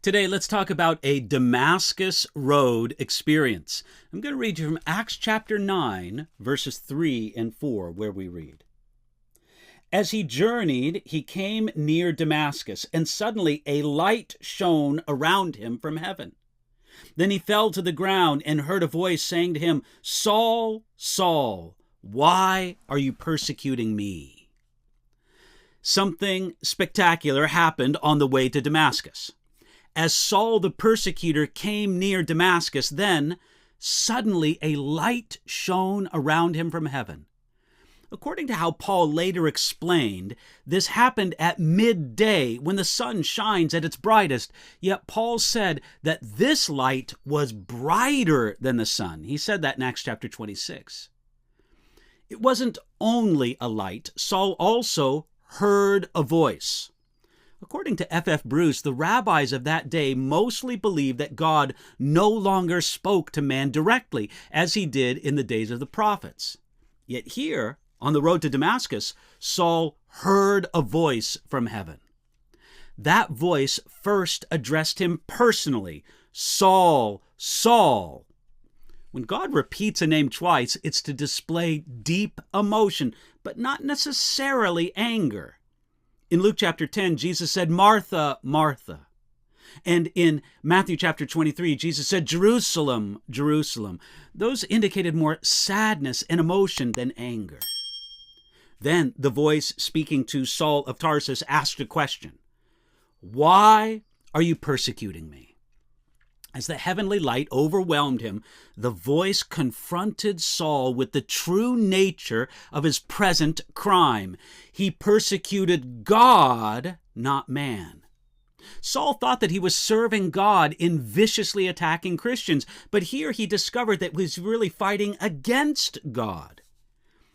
Today, let's talk about a Damascus Road experience. I'm going to read you from Acts chapter 9, verses 3 and 4, where we read, "As he journeyed, he came near Damascus, and suddenly a light shone around him from heaven. Then he fell to the ground and heard a voice saying to him, 'Saul, Saul, why are you persecuting me?'" Something spectacular happened on the way to Damascus. As Saul the persecutor came near Damascus, then suddenly a light shone around him from heaven. According to how Paul later explained, this happened at midday when the sun shines at its brightest. Yet Paul said that this light was brighter than the sun. He said that in Acts chapter 26. It wasn't only a light. Saul also heard a voice. According to F.F. Bruce, the rabbis of that day mostly believed that God no longer spoke to man directly, as he did in the days of the prophets. Yet here, on the road to Damascus, Saul heard a voice from heaven. That voice first addressed him personally, "Saul, Saul." When God repeats a name twice, it's to display deep emotion, but not necessarily anger. In Luke chapter 10, Jesus said, "Martha, Martha." And in Matthew chapter 23, Jesus said, "Jerusalem, Jerusalem." Those indicated more sadness and emotion than anger. Then the voice speaking to Saul of Tarsus asked a question. "Why are you persecuting me?" As the heavenly light overwhelmed him, the voice confronted Saul with the true nature of his present crime. He persecuted God, not man. Saul thought that he was serving God in viciously attacking Christians, but here he discovered that he was really fighting against God.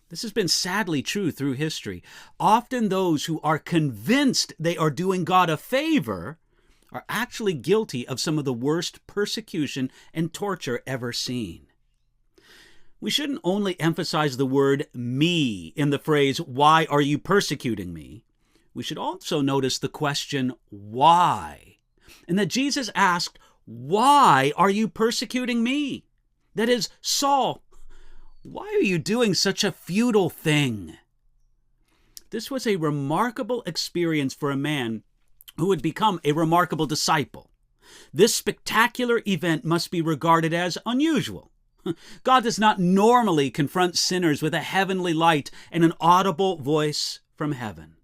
This has been sadly true through history. Often those who are convinced they are doing God a favor are actually guilty of some of the worst persecution and torture ever seen. We shouldn't only emphasize the word "me" in the phrase, "Why are you persecuting me?" We should also notice the question, "Why?" And that Jesus asked, "Why are you persecuting me?" That is, Saul, why are you doing such a futile thing? This was a remarkable experience for a man who would become a remarkable disciple. This spectacular event must be regarded as unusual. God does not normally confront sinners with a heavenly light and an audible voice from heaven.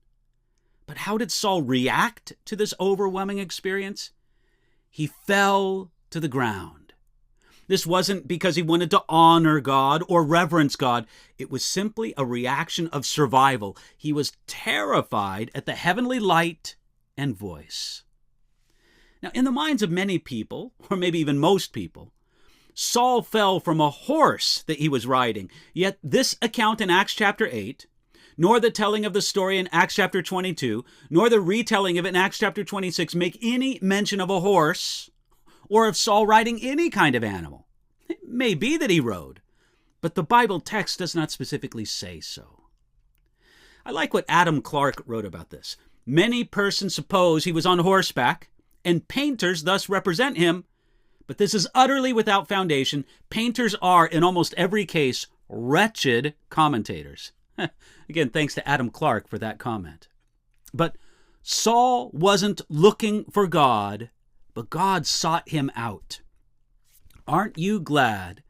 But how did Saul react to this overwhelming experience? He fell to the ground. This wasn't because he wanted to honor God or reverence God. It was simply a reaction of survival. He was terrified at the heavenly light and voice. Now, in the minds of many people, or maybe even most people, Saul fell from a horse that he was riding. Yet this account in Acts chapter 8, nor the telling of the story in Acts chapter 22, nor the retelling of it in Acts chapter 26 make any mention of a horse or of Saul riding any kind of animal. It may be that he rode, but the Bible text does not specifically say so. I like what Adam Clarke wrote about this. "Many persons suppose he was on horseback, and painters thus represent him, but this is utterly without foundation. Painters are, in almost every case, wretched commentators." Again, thanks to Adam Clarke for that comment. But Saul wasn't looking for God, but God sought him out. Aren't you glad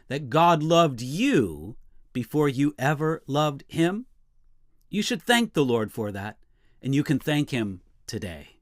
that God loved you before you ever loved him? You should thank the Lord for that, and you can thank him today.